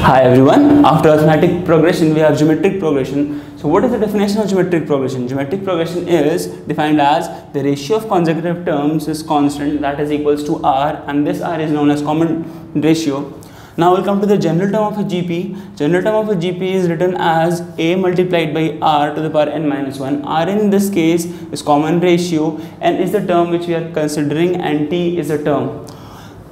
Hi everyone, after arithmetic progression we have geometric progression. So what is the definition of geometric progression? Geometric progression is defined as the ratio of consecutive terms is constant, that is equals to r, and this r is known as common ratio. Now we'll come to the general term of a GP. General term of a GP is written as a multiplied by r to the power n minus 1. R in this case is common ratio, n is the term which we are considering, and t is the term.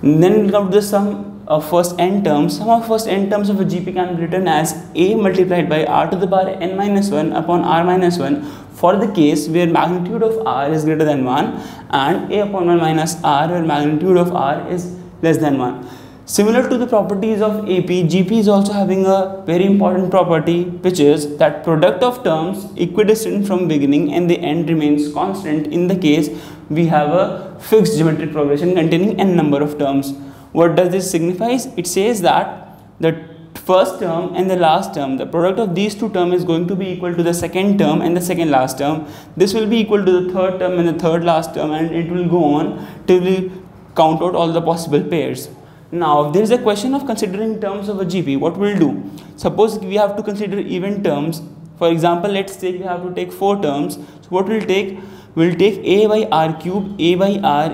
Then we'll come to the sum of first n terms. Sum of first n terms of a GP can be written as a multiplied by r to the power n minus 1 upon r minus 1 for the case where magnitude of r is greater than 1, and a upon 1 minus r where magnitude of r is less than 1. Similar to the properties of AP, GP is also having a very important property, which is that product of terms equidistant from beginning and the end remains constant in the case we have a fixed geometric progression containing n number of terms. What does this signify? It says that the first term and the last term, the product of these two terms is going to be equal to the second term and the second last term. This will be equal to the third term and the third last term, and it will go on till we count out all the possible pairs. Now, if there is a question of considering terms of a GP, what we'll do? Suppose we have to consider even terms. For example, let's say we have to take 4 terms. So what we'll take? We'll take a by r cube, a by r,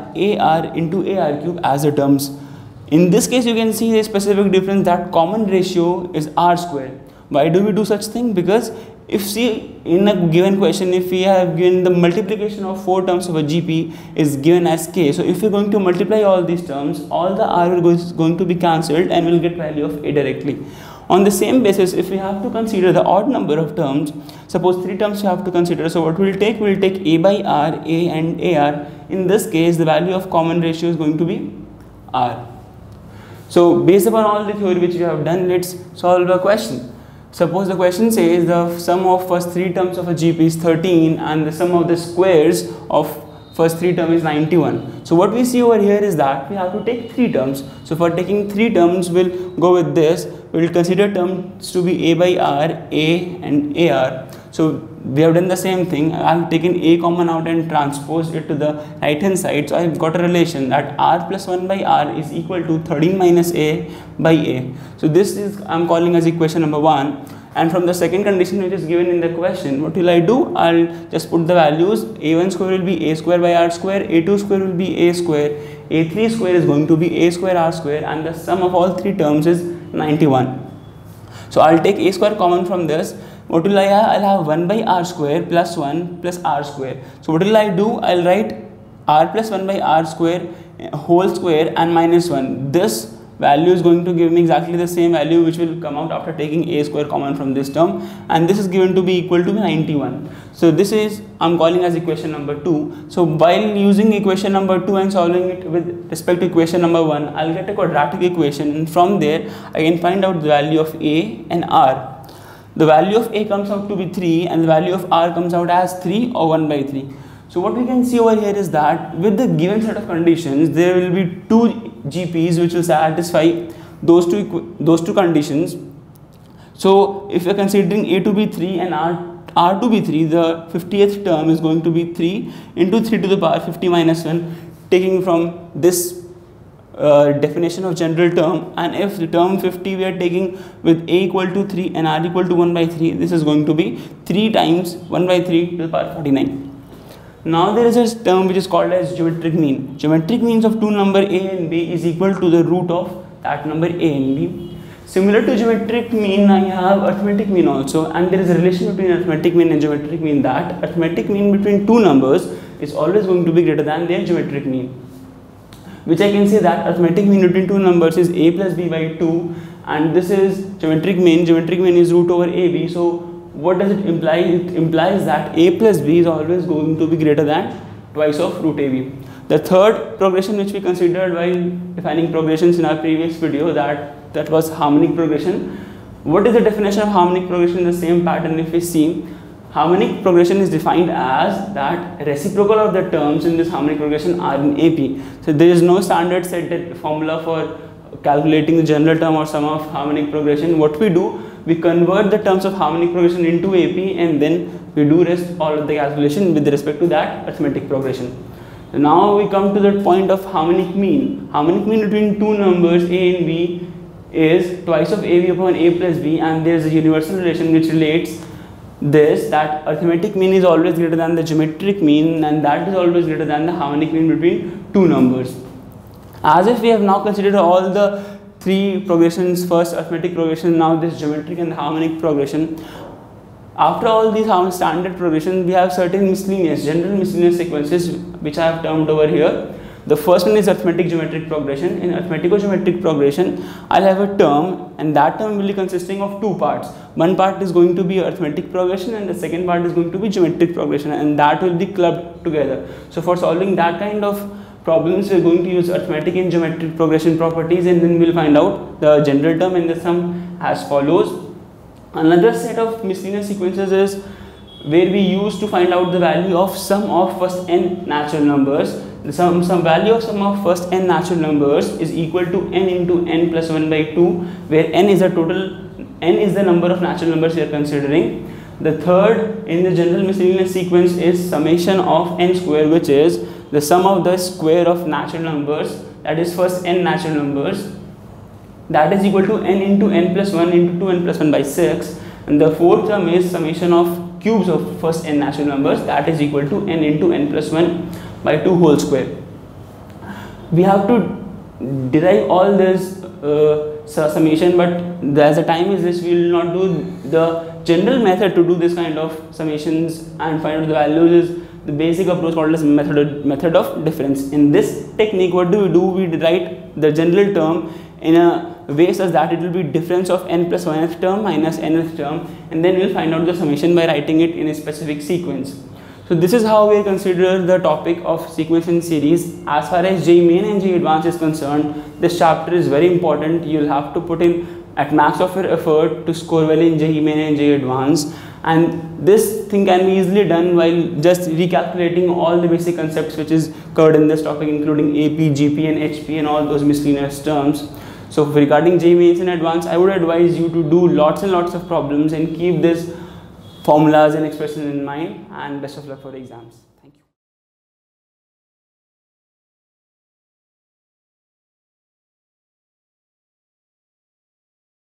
ar into ar cube as the terms. In this case, you can see the specific difference that common ratio is r square. Why do we do such thing? Because if see in a given question, if we have given the multiplication of 4 terms of a GP is given as k. So if we're going to multiply all these terms, all the r is going to be cancelled and we'll get value of a directly. On the same basis, if we have to consider the odd number of terms, suppose 3 terms you have to consider. So what we'll take a by r, a and ar. In this case, the value of common ratio is going to be r. So based upon all the theory which we have done, let's solve a question. Suppose the question says the sum of first 3 terms of a GP is 13 and the sum of the squares of first 3 terms is 91. So what we see over here is that we have to take 3 terms. So for taking 3 terms, we'll go with this. We'll consider terms to be a by r, a and ar. So we have done the same thing. I've taken a common out and transposed it to the right hand side. So I've got a relation that r plus 1 by r is equal to 13 minus a by a. So this is I'm calling as equation number 1. And from the second condition which is given in the question, what will I do? I'll just put the values. A1 square will be a square by r square, a2 square will be a square, a3 square is going to be a square r square, and the sum of all 3 terms is 91. So I'll take a square common from this. What will I have? I'll have 1 by r square plus 1 plus r square. So what will I do? I'll write r plus 1 by r square whole square and minus 1. This value is going to give me exactly the same value which will come out after taking a square common from this term, and this is given to be equal to 91. So this is I'm calling as equation number 2. So while using equation number 2 and solving it with respect to equation number 1, I'll get a quadratic equation, and from there I can find out the value of a and r. The value of a comes out to be 3 and the value of r comes out as 3 or 1 by 3. So what we can see over here is that with the given set of conditions, there will be 2 GPs which will satisfy those two conditions. So if we are considering a to be 3 and r to be 3, the 50th term is going to be 3 into 3 to the power 50 minus 1, taking from this definition of general term. And if the term 50 we are taking with a equal to 3 and r equal to 1 by 3, this is going to be 3 times 1 by 3 to the power 49. Now there is a term which is called as geometric mean. Geometric means of 2 number a and b is equal to the root of that number a and b. Similar to geometric mean, I have arithmetic mean also, and there is a relation between arithmetic mean and geometric mean that arithmetic mean between 2 numbers is always going to be greater than their geometric mean, which I can say that arithmetic mean between 2 numbers is a plus b by 2, and this is geometric mean. Geometric mean is root over ab. So what does it imply? It implies that a plus b is always going to be greater than twice of root ab. The third progression which we considered while defining progressions in our previous video, that was harmonic progression. What is the definition of harmonic progression in the same pattern? If we see, harmonic progression is defined as that reciprocal of the terms in this harmonic progression are in AP. So there is no standard set formula for calculating the general term or sum of harmonic progression. What we do, we convert the terms of harmonic progression into AP, and then we do rest all of the calculation with respect to that arithmetic progression. So now we come to the point of harmonic mean. Harmonic mean between 2 numbers a and b is twice of AB upon A plus B, and there is a universal relation which relates this, that arithmetic mean is always greater than the geometric mean, and that is always greater than the harmonic mean between two numbers. As if we have now considered all the three progressions, first arithmetic progression, now this geometric and the harmonic progression. After all these standard progressions, we have certain miscellaneous, general miscellaneous sequences which I have termed over here. The first one is arithmetic geometric progression. In arithmetico-geometric progression, I'll have a term, and that term will be consisting of two parts. One part is going to be arithmetic progression, and the second part is going to be geometric progression, and that will be clubbed together. So for solving that kind of problems, we are going to use arithmetic and geometric progression properties, and then we'll find out the general term and the sum as follows. Another set of miscellaneous sequences is where we use to find out the value of sum of first n natural numbers. The sum value of sum of first n natural numbers is equal to n into n plus 1 by 2, where n is the number of natural numbers we are considering. The third in the general miscellaneous sequence is summation of n square, which is the sum of the square of natural numbers, that is first n natural numbers, that is equal to n into n plus 1 into 2n plus 1 by 6. And the fourth term is summation of cubes of first n natural numbers, that is equal to n into n plus 1 by 2 whole square. We have to derive all this summation, but as the time is this, we will not do the general method to do this kind of summations and find out the values. Is the basic approach called as method of difference. In this technique, what do? We write the general term in a way such that it will be difference of n plus 1th term minus nth term, and then we will find out the summation by writing it in a specific sequence. So this is how we consider the topic of sequencing series. As far as JEE Main and JEE Advanced is concerned, this chapter is very important. You will have to put in at max of your effort to score well in JEE Main and JEE Advanced, and this thing can be easily done while just recalculating all the basic concepts which is covered in this topic, including AP, GP and HP and all those miscellaneous terms. So regarding JEE Mains and Advanced, I would advise you to do lots and lots of problems and keep these formulas and expressions in mind, and best of luck for the exams.